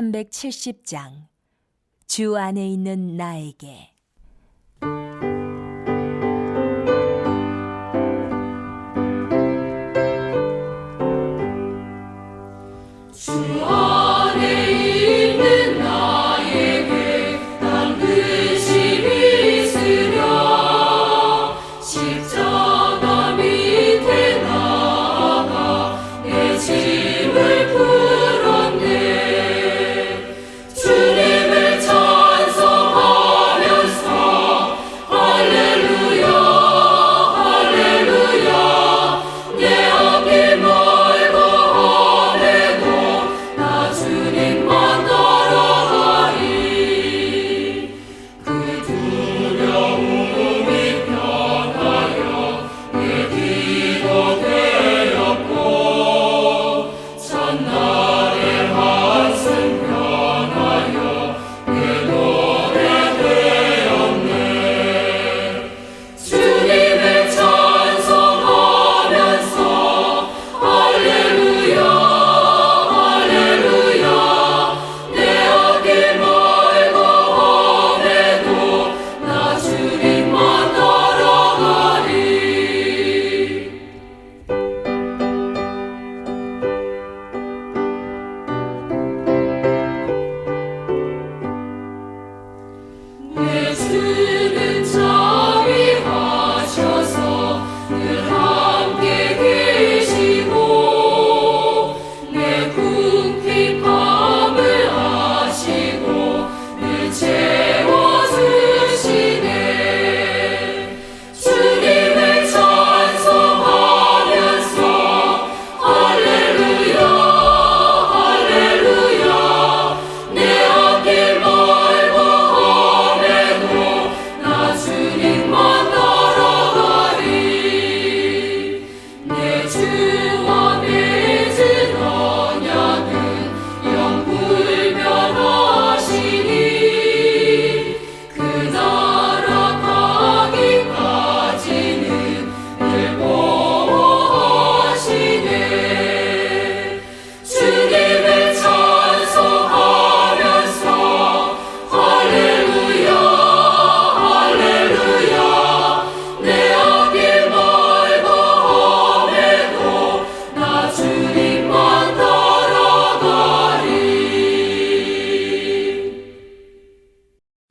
370장 주 안에 있는 나에게.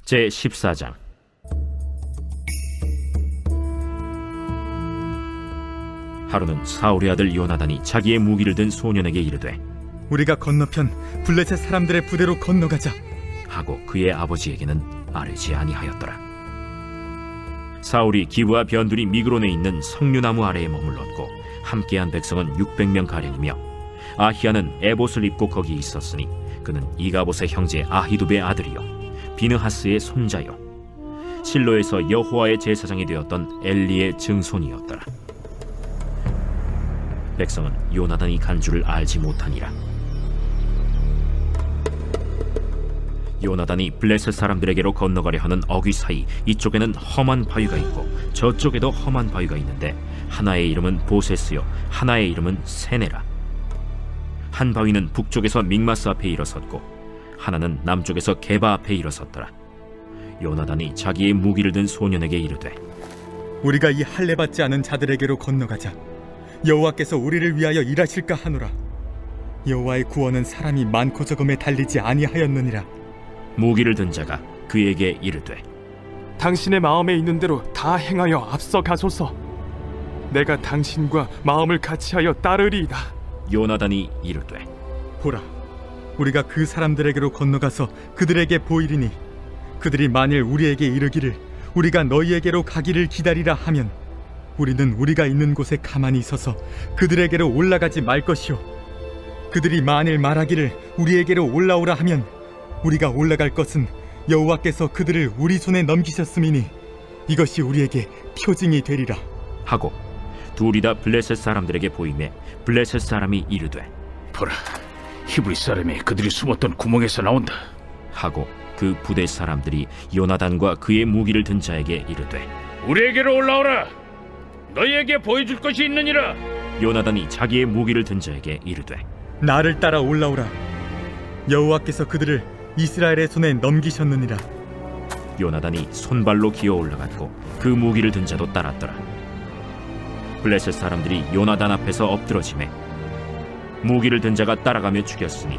제14장. 하루는 사울의 아들 요나단이 자기의 무기를 든 소년에게 이르되 우리가 건너편 블레셋 사람들의 부대로 건너가자 하고 그의 아버지에게는 아뢰지 아니하였더라. 사울이 기브와 변두리 미그론에 있는 석류나무 아래에 머물렀고 함께한 백성은 600명 가량이며 아히야는 에봇을 입고 거기 있었으니 그는 이가봇의 형제 아히두베의 아들이요 비느하스의 손자요 실로에서 여호와의 제사장이 되었던 엘리의 증손이었더라. 백성은 요나단이 간 줄을 알지 못하니라. 요나단이 블레셋 사람들에게로 건너가려 하는 어귀 사이 이쪽에는 험한 바위가 있고 저쪽에도 험한 바위가 있는데 하나의 이름은 보세스요 하나의 이름은 세네라. 한 바위는 북쪽에서 믹마스 앞에 일어섰고 하나는 남쪽에서 게바 앞에 일어섰더라. 요나단이 자기의 무기를 든 소년에게 이르되 우리가 이 할례받지 않은 자들에게로 건너가자 여호와께서 우리를 위하여 일하실까 하노라. 여호와의 구원은 사람이 많고 적음에 달리지 아니하였느니라. 무기를 든 자가 그에게 이르되 당신의 마음에 있는 대로 다 행하여 앞서 가소서. 내가 당신과 마음을 같이하여 따르리이다. 요나단이 이르되 보라, 우리가 그 사람들에게로 건너가서 그들에게 보이리니 그들이 만일 우리에게 이르기를 우리가 너희에게로 가기를 기다리라 하면 우리는 우리가 있는 곳에 가만히 있어서 그들에게로 올라가지 말 것이요 그들이 만일 말하기를 우리에게로 올라오라 하면 우리가 올라갈 것은 여호와께서 그들을 우리 손에 넘기셨음이니 이것이 우리에게 표징이 되리라 하고 둘이 다 블레셋 사람들에게 보이매 블레셋 사람이 이르되 보라, 히브리 사람이 그들이 숨었던 구멍에서 나온다 하고 그 부대 사람들이 요나단과 그의 무기를 든 자에게 이르되 우리에게로 올라오라. 너희에게 보여줄 것이 있느니라. 요나단이 자기의 무기를 든 자에게 이르되 나를 따라 올라오라. 여호와께서 그들을 이스라엘의 손에 넘기셨느니라. 요나단이 손발로 기어 올라갔고 그 무기를 든 자도 따랐더라. 블레셋 사람들이 요나단 앞에서 엎드러지매 무기를 든 자가 따라가며 죽였으니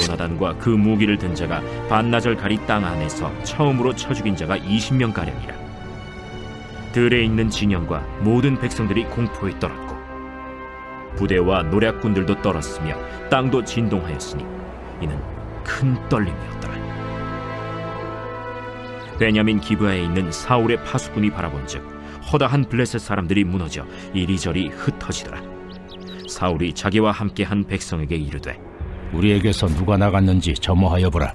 요나단과 그 무기를 든 자가 반나절 가리 땅 안에서 처음으로 쳐 죽인 자가 20명가량이라. 들에 있는 진영과 모든 백성들이 공포에 떨었고 부대와 노략군들도 떨었으며 땅도 진동하였으니 이는 큰 떨림이었더라. 베냐민 기브아에 있는 사울의 파수꾼이 바라본즉 허다한 블레셋 사람들이 무너져 이리저리 흩어지더라. 사울이 자기와 함께한 백성에게 이르되 우리에게서 누가 나갔는지 점호하여 보라.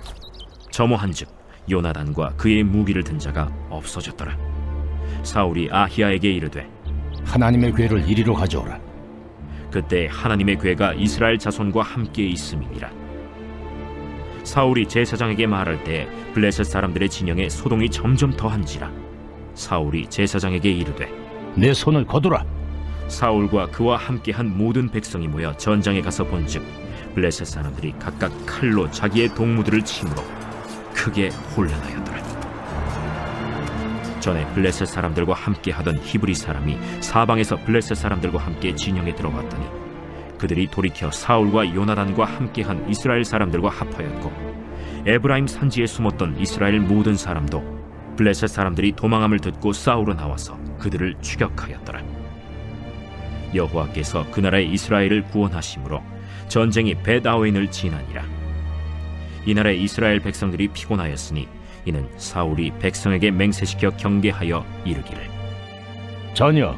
점호한즉 요나단과 그의 무기를 든 자가 없어졌더라. 사울이 아히야에게 이르되 하나님의 궤를 이리로 가져오라. 그때 하나님의 궤가 이스라엘 자손과 함께 있음이니라. 사울이 제사장에게 말할 때 블레셋 사람들의 진영에 소동이 점점 더한지라. 사울이 제사장에게 이르되 내 손을 거두라. 사울과 그와 함께한 모든 백성이 모여 전장에 가서 본즉 블레셋 사람들이 각각 칼로 자기의 동무들을 치므로 크게 혼란하였더라. 전에 블레셋 사람들과 함께하던 히브리 사람이 사방에서 블레셋 사람들과 함께 진영에 들어갔더니 그들이 돌이켜 사울과 요나단과 함께한 이스라엘 사람들과 합하였고 에브라임 산지에 숨었던 이스라엘 모든 사람도 블레셋 사람들이 도망함을 듣고 싸우러 나와서 그들을 추격하였더라. 여호와께서 그 나라의 이스라엘을 구원하심으로 전쟁이 벳아웬을 지나니라. 이 나라의 이스라엘 백성들이 피곤하였으니 이는 사울이 백성에게 맹세시켜 경계하여 이르기를 전혀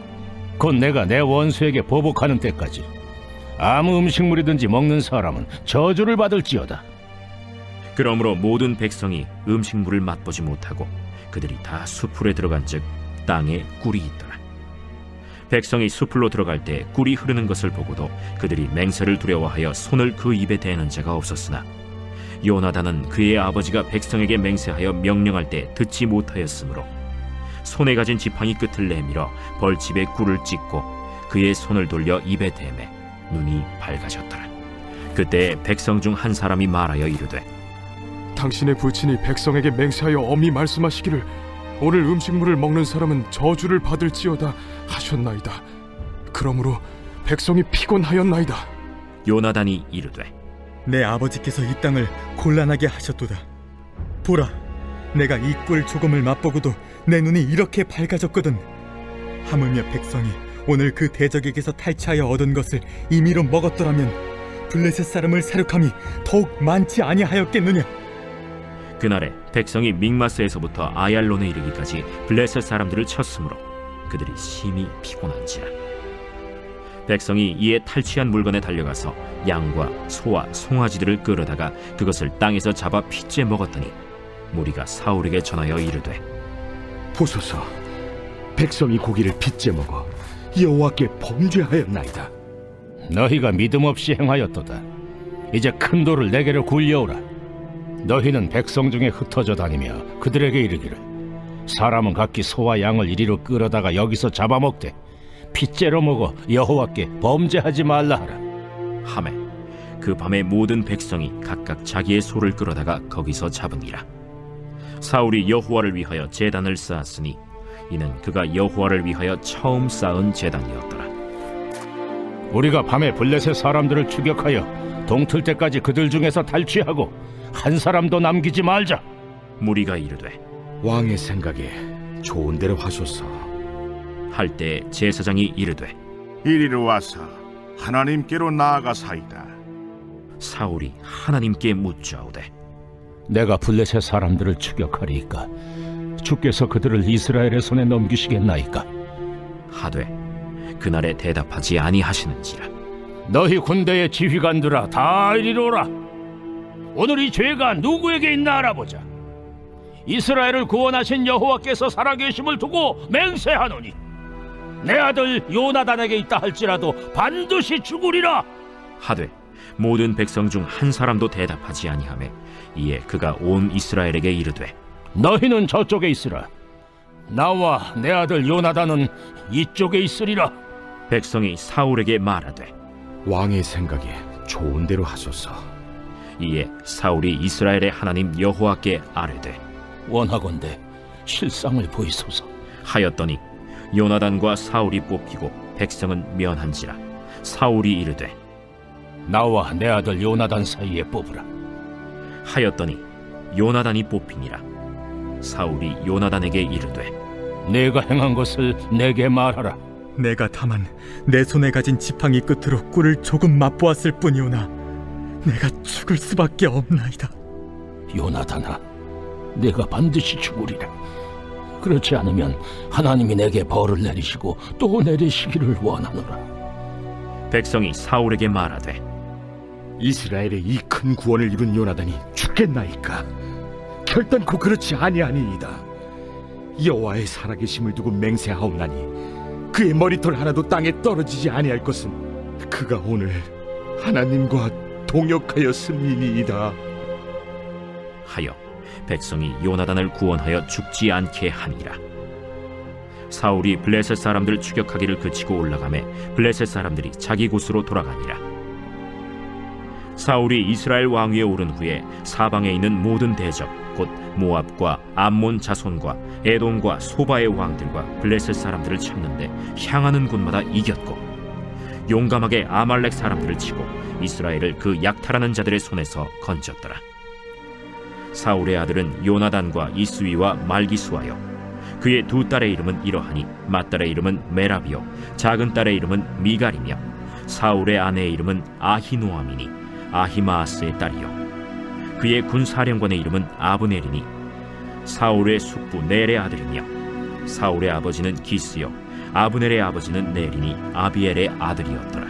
곧 내가 내 원수에게 보복하는 때까지 아무 음식물이든지 먹는 사람은 저주를 받을지어다. 그러므로 모든 백성이 음식물을 맛보지 못하고 그들이 다 수풀에 들어간즉 땅에 꿀이 있더라. 백성이 수풀로 들어갈 때 꿀이 흐르는 것을 보고도 그들이 맹세를 두려워하여 손을 그 입에 대는 자가 없었으나 요나단은 그의 아버지가 백성에게 맹세하여 명령할 때 듣지 못하였으므로 손에 가진 지팡이 끝을 내밀어 벌집에 꿀을 찍고 그의 손을 돌려 입에 대매 눈이 밝아졌더라. 그때 백성 중 한 사람이 말하여 이르되 당신의 부친이 백성에게 맹세하여 엄히 말씀하시기를 오늘 음식물을 먹는 사람은 저주를 받을지어다 하셨나이다. 그러므로 백성이 피곤하였나이다. 요나단이 이르되 내 아버지께서 이 땅을 곤란하게 하셨도다. 보라, 내가 이 꿀 조금을 맛보고도 내 눈이 이렇게 밝아졌거든. 하물며 백성이 오늘 그 대적에게서 탈취하여 얻은 것을 임의로 먹었더라면 블레셋 사람을 사륙함이 더욱 많지 아니하였겠느냐. 그날에 백성이 믹마스에서부터 아얄론에 이르기까지 블레셋 사람들을 쳤으므로 그들이 심히 피곤한지라. 백성이 이에 탈취한 물건에 달려가서 양과 소와 송아지들을 끌어다가 그것을 땅에서 잡아 핏째 먹었더니 무리가 사울에게 전하여 이르되 보소서, 백성이 고기를 빚제 먹어 여호와께 범죄하였나이다. 너희가 믿음 없이 행하였도다. 이제 큰 돌을 내게로 굴려오라. 너희는 백성 중에 흩어져 다니며 그들에게 이르기를 사람은 각기 소와 양을 이리로 끌어다가 여기서 잡아먹되 핏째로 먹어 여호와께 범죄하지 말라 하라. 하매 그 밤에 모든 백성이 각각 자기의 소를 끌어다가 거기서 잡으니라. 사울이 여호와를 위하여 제단을 쌓았으니 이는 그가 여호와를 위하여 처음 쌓은 제단이었더라. 우리가 밤에 블레셋 사람들을 추격하여 동틀 때까지 그들 중에서 탈취하고 한 사람도 남기지 말자. 무리가 이르되 왕의 생각에 좋은 대로 하소서. 할 때 제사장이 이르되 이리로 와서 하나님께로 나아가사이다. 사울이 하나님께 묻자오되 내가 블레셋 사람들을 추격하리이까 주께서 그들을 이스라엘의 손에 넘기시겠나이까. 하되 그날에 대답하지 아니하시는지라. 너희 군대의 지휘관들아 다 이리로 오라. 오늘 이 죄가 누구에게 있나 알아보자. 이스라엘을 구원하신 여호와께서 살아계심을 두고 맹세하노니 내 아들 요나단에게 있다 할지라도 반드시 죽으리라. 하되 모든 백성 중 한 사람도 대답하지 아니하매 이에 그가 온 이스라엘에게 이르되 너희는 저쪽에 있으라. 나와 내 아들 요나단은 이쪽에 있으리라. 백성이 사울에게 말하되 왕의 생각에 좋은 대로 하소서. 이에 사울이 이스라엘의 하나님 여호와께 아뢰되 원하건대 실상을 보이소서. 하였더니 요나단과 사울이 뽑히고 백성은 면한지라. 사울이 이르되 나와 내 아들 요나단 사이에 뽑으라. 하였더니 요나단이 뽑히니라. 사울이 요나단에게 이르되 내가 행한 것을 내게 말하라. 내가 다만 내 손에 가진 지팡이 끝으로 꿀을 조금 맛보았을 뿐이오나 내가 죽을 수밖에 없나이다. 요나단아, 내가 반드시 죽으리라. 그렇지 않으면 하나님이 내게 벌을 내리시고 또 내리시기를 원하노라. 백성이 사울에게 말하되 이스라엘의 이 큰 구원을 이룬 요나단이 죽겠나이까? 결단코 그렇지 아니하니이다. 여호와의 살아계심을 두고 맹세하옵나니 그의 머리털 하나도 땅에 떨어지지 아니할 것은 그가 오늘 하나님과 동역하였음이니이다. 하여 백성이 요나단을 구원하여 죽지 않게 하니라. 사울이 블레셋 사람들 추격하기를 그치고 올라가매 블레셋 사람들이 자기 곳으로 돌아가니라. 사울이 이스라엘 왕위에 오른 후에 사방에 있는 모든 대적 곧 모압과 암몬 자손과 에돔과 소바의 왕들과 블레셋 사람들을 쳤는데 향하는 곳마다 이겼고 용감하게 아말렉 사람들을 치고 이스라엘을 그 약탈하는 자들의 손에서 건졌더라. 사울의 아들은 요나단과 이스위와 말기수하여 그의 두 딸의 이름은 이러하니 맏딸의 이름은 메라비요 작은 딸의 이름은 미갈이며 사울의 아내의 이름은 아히노아미니 아히마아스의 딸이요 그의 군사령관의 이름은 아브넬이니 사울의 숙부 넬의 아들이며 사울의 아버지는 기스요 아브넬의 아버지는 넬이니 아비엘의 아들이었더라.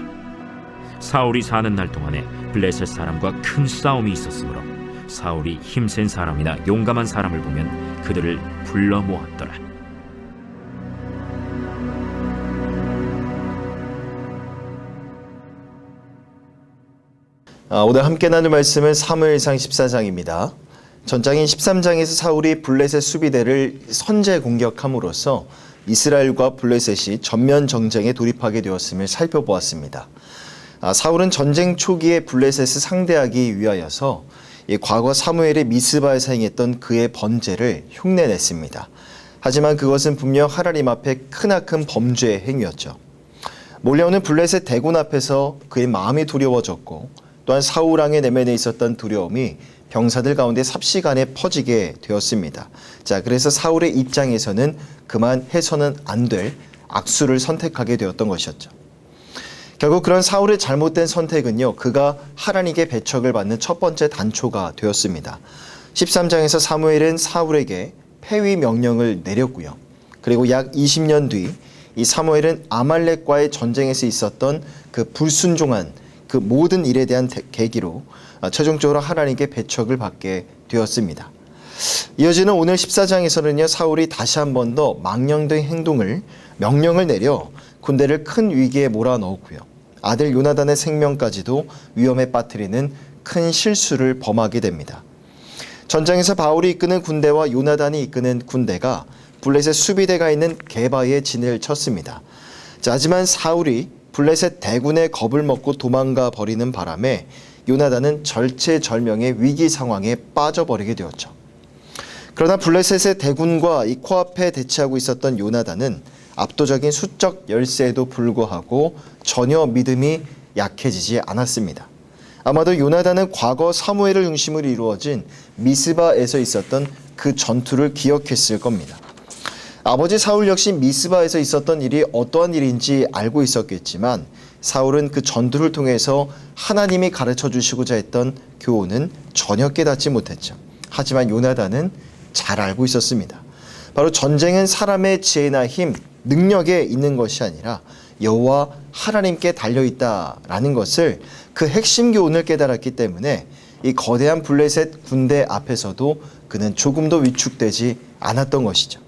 사울이 사는 날 동안에 블레셋 사람과 큰 싸움이 있었으므로 사울이 힘센 사람이나 용감한 사람을 보면 그들을 불러 모았더라. 오늘 함께 나눌 말씀은 사무엘상 14장입니다. 전장인 13장에서 사울이 블레셋 수비대를 선제 공격함으로써 이스라엘과 블레셋이 전면 정쟁에 돌입하게 되었음을 살펴보았습니다. 사울은 전쟁 초기에 블레셋을 상대하기 위하여서 과거 사무엘의 미스바에서 행했던 그의 번제를 흉내냈습니다. 하지만 그것은 분명 하나님 앞에 크나큰 범죄의 행위였죠. 몰려오는 블레셋 대군 앞에서 그의 마음이 두려워졌고 또한 사울 왕의 내면에 있었던 두려움이 병사들 가운데 삽시간에 퍼지게 되었습니다. 자, 그래서 사울의 입장에서는 그만 해서는 안 될 악수를 선택하게 되었던 것이었죠. 결국 그런 사울의 잘못된 선택은요, 그가 하나님께 배척을 받는 첫 번째 단초가 되었습니다. 13장에서 사무엘은 사울에게 폐위 명령을 내렸고요. 그리고 약 20년 뒤 이 사무엘은 아말렉과의 전쟁에서 있었던 그 불순종한 그 모든 일에 대한 계기로 최종적으로 하나님께 배척을 받게 되었습니다. 이어지는 오늘 14장에서는요, 사울이 다시 한 번 더 망령된 명령을 내려 군대를 큰 위기에 몰아넣었고요. 아들 요나단의 생명까지도 위험에 빠뜨리는 큰 실수를 범하게 됩니다. 전장에서 바울이 이끄는 군대와 요나단이 이끄는 군대가 블레셋 수비대가 있는 게바에 진을 쳤습니다. 자, 하지만 사울이 블레셋 대군의 겁을 먹고 도망가 버리는 바람에 요나단은 절체절명의 위기 상황에 빠져버리게 되었죠. 그러나 블레셋의 대군과 이 코앞에 대치하고 있었던 요나단은 압도적인 수적 열세에도 불구하고 전혀 믿음이 약해지지 않았습니다. 아마도 요나단은 과거 사무엘을 중심으로 이루어진 미스바에서 있었던 그 전투를 기억했을 겁니다. 아버지 사울 역시 미스바에서 있었던 일이 어떠한 일인지 알고 있었겠지만 사울은 그 전투를 통해서 하나님이 가르쳐 주시고자 했던 교훈은 전혀 깨닫지 못했죠. 하지만 요나단은 잘 알고 있었습니다. 바로 전쟁은 사람의 지혜나 힘, 능력에 있는 것이 아니라 여호와 하나님께 달려있다라는 것을 그 핵심 교훈을 깨달았기 때문에 이 거대한 블레셋 군대 앞에서도 그는 조금도 위축되지 않았던 것이죠.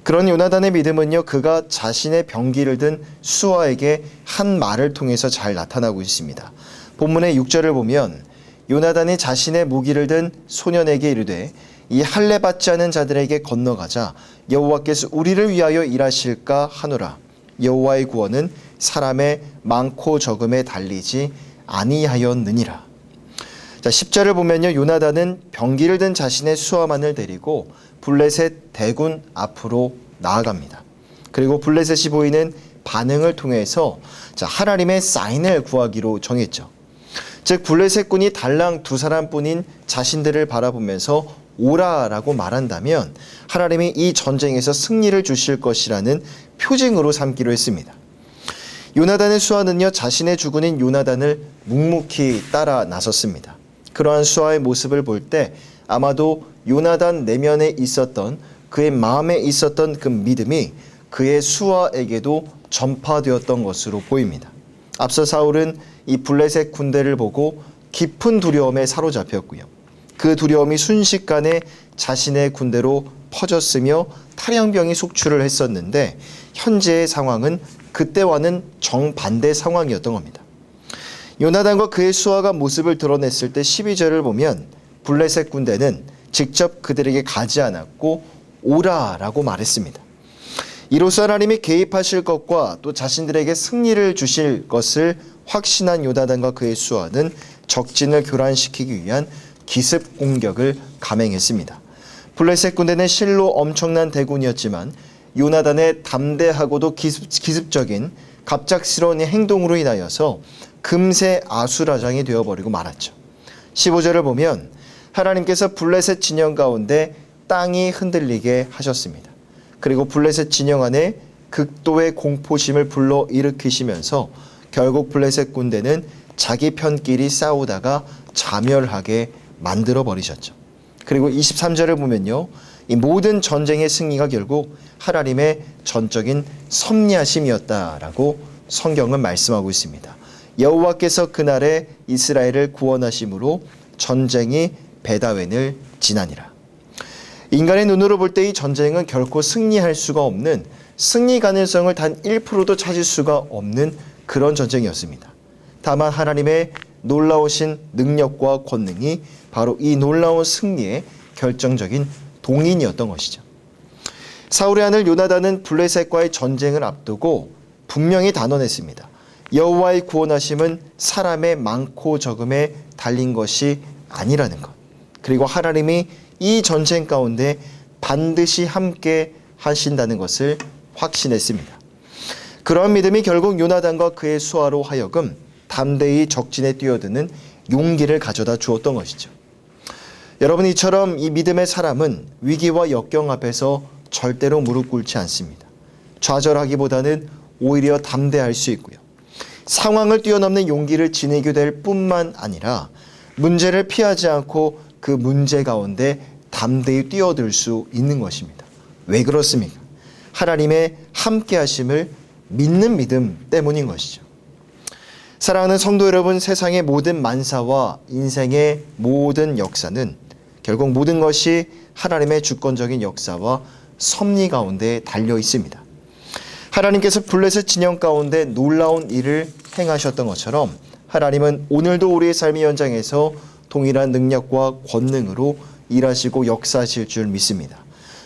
그런 요나단의 믿음은요, 그가 자신의 병기를 든 수아에게 한 말을 통해서 잘 나타나고 있습니다. 본문의 6절을 보면 요나단이 자신의 무기를 든 소년에게 이르되 이 할례 받지 않은 자들에게 건너가자 여호와께서 우리를 위하여 일하실까 하노라. 여호와의 구원은 사람의 많고 적음에 달리지 아니하였느니라. 자, 10절을 보면요. 요나단은 병기를 든 자신의 수하만을 데리고 블레셋 대군 앞으로 나아갑니다. 그리고 블레셋이 보이는 반응을 통해서 자, 하나님의 사인을 구하기로 정했죠. 즉 블레셋군이 달랑 2사람뿐인 자신들을 바라보면서 오라라고 말한다면 하나님이 이 전쟁에서 승리를 주실 것이라는 표징으로 삼기로 했습니다. 요나단의 수하는요, 자신의 주군인 요나단을 묵묵히 따라 나섰습니다. 그러한 수하의 모습을 볼 때 아마도 요나단 내면에 있었던 그의 마음에 있었던 그 믿음이 그의 수하에게도 전파되었던 것으로 보입니다. 앞서 사울은 이 블레셋 군대를 보고 깊은 두려움에 사로잡혔고요. 그 두려움이 순식간에 자신의 군대로 퍼졌으며 탈영병이 속출을 했었는데 현재의 상황은 그때와는 정반대 상황이었던 겁니다. 요나단과 그의 수하가 모습을 드러냈을 때 12절을 보면 블레셋 군대는 직접 그들에게 가지 않았고 오라라고 말했습니다. 이로써 하나님이 개입하실 것과 또 자신들에게 승리를 주실 것을 확신한 요나단과 그의 수하는 적진을 교란시키기 위한 기습 공격을 감행했습니다. 블레셋 군대는 실로 엄청난 대군이었지만 요나단의 담대하고도 기습적인 갑작스러운 행동으로 인하여서 금세 아수라장이 되어버리고 말았죠. 15절을 보면 하나님께서 블레셋 진영 가운데 땅이 흔들리게 하셨습니다. 그리고 블레셋 진영 안에 극도의 공포심을 불러일으키시면서 결국 블레셋 군대는 자기 편끼리 싸우다가 자멸하게 만들어 버리셨죠. 그리고 23절을 보면요, 이 모든 전쟁의 승리가 결국 하나님의 전적인 섭리하심이었다라고 성경은 말씀하고 있습니다. 여호와께서 그날에 이스라엘을 구원하심으로 전쟁이 베다웬을 지나니라. 인간의 눈으로 볼 때 이 전쟁은 결코 승리할 수가 없는, 승리 가능성을 단 1%도 찾을 수가 없는 그런 전쟁이었습니다. 다만 하나님의 놀라우신 능력과 권능이 바로 이 놀라운 승리의 결정적인 동인이었던 것이죠. 사울의 아들 요나단은 블레셋과의 전쟁을 앞두고 분명히 단언했습니다. 여호와의 구원하심은 사람의 많고 적음에 달린 것이 아니라는 것. 그리고 하나님이 이 전쟁 가운데 반드시 함께 하신다는 것을 확신했습니다. 그러한 믿음이 결국 요나단과 그의 수하로 하여금 담대히 적진에 뛰어드는 용기를 가져다 주었던 것이죠. 여러분, 이처럼 이 믿음의 사람은 위기와 역경 앞에서 절대로 무릎 꿇지 않습니다. 좌절하기보다는 오히려 담대할 수 있고요. 상황을 뛰어넘는 용기를 지니게 될 뿐만 아니라 문제를 피하지 않고 그 문제 가운데 담대히 뛰어들 수 있는 것입니다. 왜 그렇습니까? 하나님의 함께 하심을 믿는 믿음 때문인 것이죠. 사랑하는 성도 여러분, 세상의 모든 만사와 인생의 모든 역사는 결국 모든 것이 하나님의 주권적인 역사와 섭리 가운데 달려 있습니다. 하나님께서 블레셋 진영 가운데 놀라운 일을 행하셨던 것처럼 하나님은 오늘도 우리의 삶의 현장에서 동일한 능력과 권능으로 일하시고 역사하실 줄 믿습니다.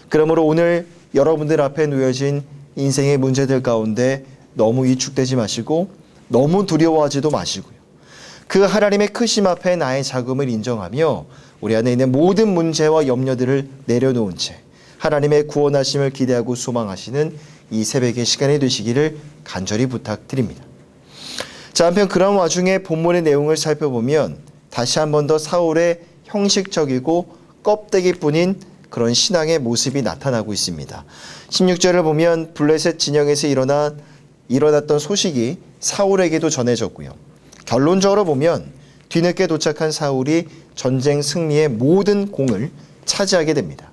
그러므로 오늘 여러분들 앞에 놓여진 인생의 문제들 가운데 너무 위축되지 마시고 너무 두려워하지도 마시고요. 그 하나님의 크심 앞에 나의 작음을 인정하며 우리 안에 있는 모든 문제와 염려들을 내려놓은 채 하나님의 구원하심을 기대하고 소망하시는 이 새벽의 시간이 되시기를 간절히 부탁드립니다. 자, 한편 그런 와중에 본문의 내용을 살펴보면 다시 한 번 더 사울의 형식적이고 껍데기뿐인 그런 신앙의 모습이 나타나고 있습니다. 16절을 보면 블레셋 진영에서 일어났던 소식이 사울에게도 전해졌고요. 결론적으로 보면 뒤늦게 도착한 사울이 전쟁 승리의 모든 공을 차지하게 됩니다.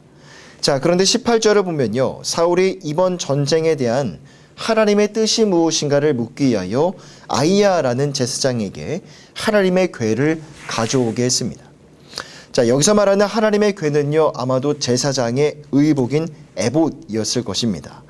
자, 그런데 18절을 보면요, 사울이 이번 전쟁에 대한 하나님의 뜻이 무엇인가를 묻기 위하여 아이야라는 제사장에게 하나님의 궤를 가져오게 했습니다. 자, 여기서 말하는 하나님의 궤는요, 아마도 제사장의 의복인 에봇이었을 것입니다.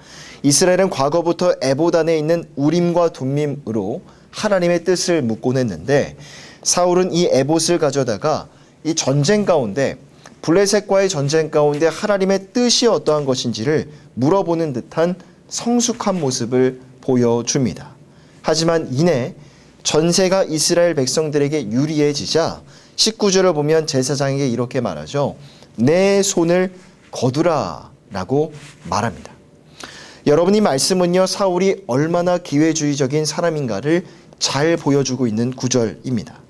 이스라엘은 과거부터 에봇 안에 있는 우림과 둠밈으로 하나님의 뜻을 묻곤 했는데 사울은 이 에봇을 가져다가 이 전쟁 가운데 블레셋과의 전쟁 가운데 하나님의 뜻이 어떠한 것인지를 물어보는 듯한 성숙한 모습을 보여줍니다. 하지만 이내 전세가 이스라엘 백성들에게 유리해지자 19절을 보면 제사장에게 이렇게 말하죠. 내 손을 거두라 라고 말합니다. 여러분, 이 말씀은요, 사울이 얼마나 기회주의적인 사람인가를 잘 보여주고 있는 구절입니다.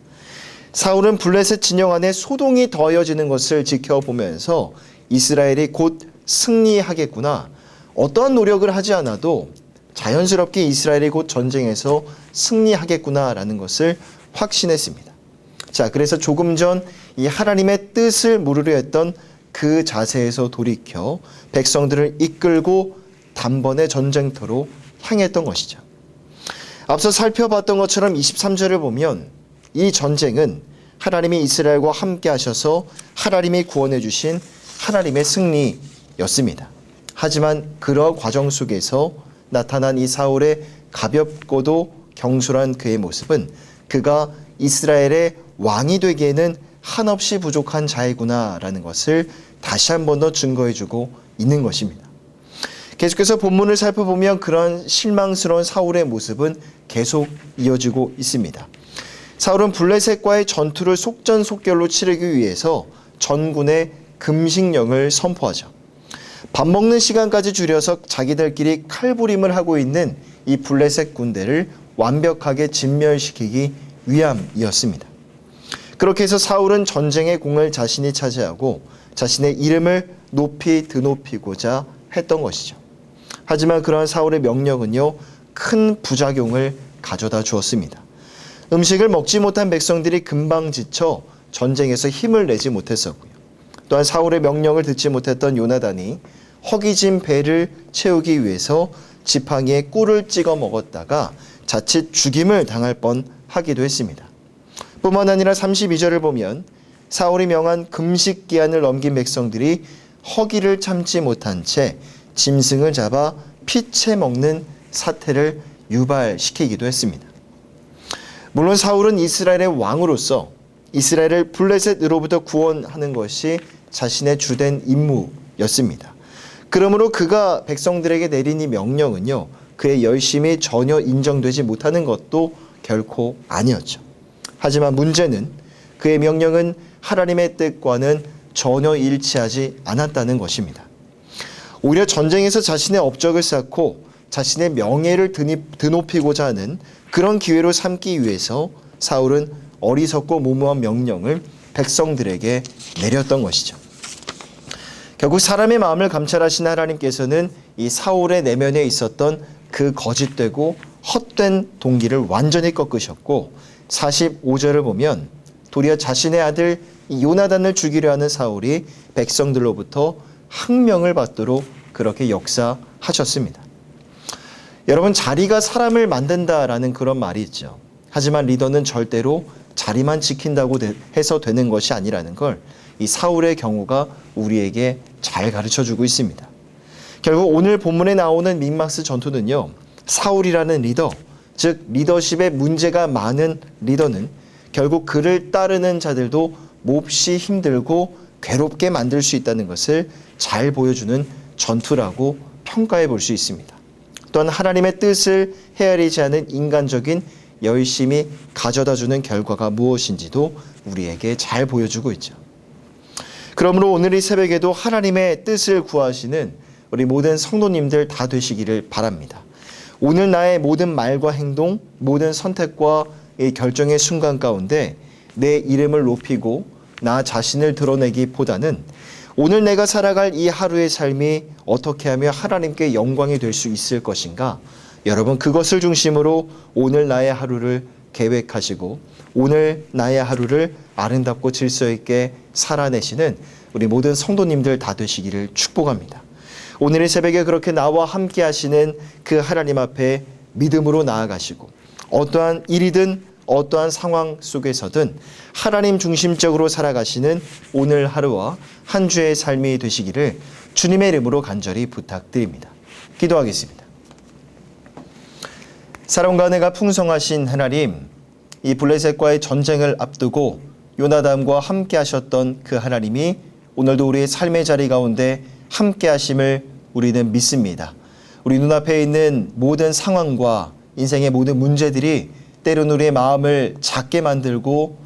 사울은 블레셋 진영 안에 소동이 더해지는 것을 지켜보면서 이스라엘이 곧 승리하겠구나, 어떠한 노력을 하지 않아도 자연스럽게 이스라엘이 곧 전쟁에서 승리하겠구나라는 것을 확신했습니다. 자, 그래서 조금 전 이 하나님의 뜻을 물으려 했던 그 자세에서 돌이켜 백성들을 이끌고 단번에 전쟁터로 향했던 것이죠. 앞서 살펴봤던 것처럼 23절을 보면 이 전쟁은 하나님이 이스라엘과 함께 하셔서 하나님이 구원해 주신 하나님의 승리였습니다. 하지만 그러 과정 속에서 나타난 이 사울의 가볍고도 경솔한 그의 모습은 그가 이스라엘의 왕이 되기에는 한없이 부족한 자이구나라는 것을 다시 한 번 더 증거해주고 있는 것입니다. 계속해서 본문을 살펴보면 그런 실망스러운 사울의 모습은 계속 이어지고 있습니다. 사울은 블레셋과의 전투를 속전속결로 치르기 위해서 전군에 금식령을 선포하죠. 밥 먹는 시간까지 줄여서 자기들끼리 칼부림을 하고 있는 이 블레셋 군대를 완벽하게 진멸시키기 위함이었습니다. 그렇게 해서 사울은 전쟁의 공을 자신이 차지하고 자신의 이름을 높이 드높이고자 했던 것이죠. 하지만 그러한 사울의 명령은요, 큰 부작용을 가져다 주었습니다. 음식을 먹지 못한 백성들이 금방 지쳐 전쟁에서 힘을 내지 못했었고요. 또한 사울의 명령을 듣지 못했던 요나단이 허기진 배를 채우기 위해서 지팡이에 꿀을 찍어 먹었다가 자칫 죽임을 당할 뻔하기도 했습니다. 뿐만 아니라 32절을 보면 사울이 명한 금식 기한을 넘긴 백성들이 허기를 참지 못한 채 짐승을 잡아 피채 먹는 사태를 유발시키기도 했습니다. 물론 사울은 이스라엘의 왕으로서 이스라엘을 블레셋으로부터 구원하는 것이 자신의 주된 임무였습니다. 그러므로 그가 백성들에게 내린 이 명령은요, 그의 열심이 전혀 인정되지 못하는 것도 결코 아니었죠. 하지만 문제는 그의 명령은 하나님의 뜻과는 전혀 일치하지 않았다는 것입니다. 오히려 전쟁에서 자신의 업적을 쌓고 자신의 명예를 드높이고자 하는 그런 기회로 삼기 위해서 사울은 어리석고 무모한 명령을 백성들에게 내렸던 것이죠. 결국 사람의 마음을 감찰하신 하나님께서는 이 사울의 내면에 있었던 그 거짓되고 헛된 동기를 완전히 꺾으셨고 45절을 보면 도리어 자신의 아들 요나단을 죽이려 하는 사울이 백성들로부터 항명을 받도록 그렇게 역사하셨습니다. 여러분, 자리가 사람을 만든다라는 그런 말이 있죠. 하지만 리더는 절대로 자리만 지킨다고 해서 되는 것이 아니라는 걸 이 사울의 경우가 우리에게 잘 가르쳐주고 있습니다. 결국 오늘 본문에 나오는 민막스 전투는요, 사울이라는 리더, 즉 리더십에 문제가 많은 리더는 결국 그를 따르는 자들도 몹시 힘들고 괴롭게 만들 수 있다는 것을 잘 보여주는 전투라고 평가해 볼 수 있습니다. 또한 하나님의 뜻을 헤아리지 않은 인간적인 열심이 가져다주는 결과가 무엇인지도 우리에게 잘 보여주고 있죠. 그러므로 오늘 이 새벽에도 하나님의 뜻을 구하시는 우리 모든 성도님들 다 되시기를 바랍니다. 오늘 나의 모든 말과 행동, 모든 선택과 이 결정의 순간 가운데 내 이름을 높이고 나 자신을 드러내기보다는 오늘 내가 살아갈 이 하루의 삶이 어떻게 하면 하나님께 영광이 될 수 있을 것인가? 여러분, 그것을 중심으로 오늘 나의 하루를 계획하시고 오늘 나의 하루를 아름답고 질서 있게 살아내시는 우리 모든 성도님들 다 되시기를 축복합니다. 오늘 이 새벽에 그렇게 나와 함께 하시는 그 하나님 앞에 믿음으로 나아가시고 어떠한 일이든 어떠한 상황 속에서든 하나님 중심적으로 살아가시는 오늘 하루와 한 주의 삶이 되시기를 주님의 이름으로 간절히 부탁드립니다. 기도하겠습니다. 사랑과 은혜가 풍성하신 하나님, 이 블레셋과의 전쟁을 앞두고 요나단과 함께 하셨던 그 하나님이 오늘도 우리의 삶의 자리 가운데 함께 하심을 우리는 믿습니다. 우리 눈앞에 있는 모든 상황과 인생의 모든 문제들이 때로는 우리의 마음을 작게 만들고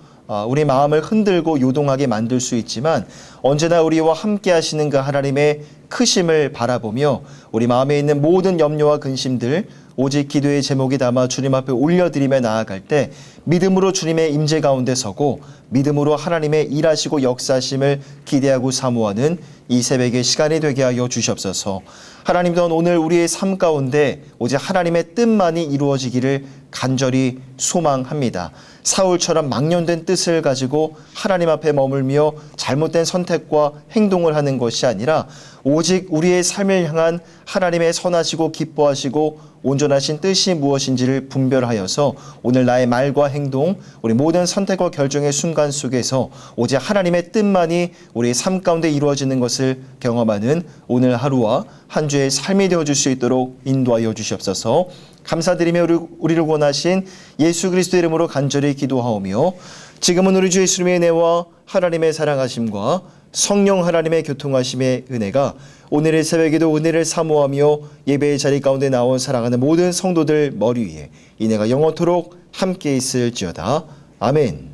우리 마음을 흔들고 요동하게 만들 수 있지만 언제나 우리와 함께 하시는 그 하나님의 크심을 바라보며 우리 마음에 있는 모든 염려와 근심들 오직 기도의 제목에 담아 주님 앞에 올려드리며 나아갈 때 믿음으로 주님의 임재 가운데 서고 믿음으로 하나님의 일하시고 역사하심을 기대하고 사모하는 이 새벽의 시간이 되게 하여 주시옵소서. 하나님 또한 오늘 우리의 삶 가운데 오직 하나님의 뜻만이 이루어지기를 간절히 소망합니다. 사울처럼 망령된 뜻을 가지고 하나님 앞에 머물며 잘못된 선택과 행동을 하는 것이 아니라 오직 우리의 삶을 향한 하나님의 선하시고 기뻐하시고 온전하신 뜻이 무엇인지를 분별하여서 오늘 나의 말과 행동, 우리 모든 선택과 결정의 순간 속에서 오직 하나님의 뜻만이 우리의 삶 가운데 이루어지는 것을 경험하는 오늘 하루와 한 주의 삶이 되어줄 수 있도록 인도하여 주시옵소서. 감사드리며 우리를 원하신 예수 그리스도 이름으로 간절히 기도하오며 지금은 우리 주 예수님의 은혜와 하나님의 사랑하심과 성령 하나님의 교통하심의 은혜가 오늘의 새벽에도 은혜를 사모하며 예배의 자리 가운데 나온 사랑하는 모든 성도들 머리 위에 이내가 영원토록 함께 있을지어다. 아멘.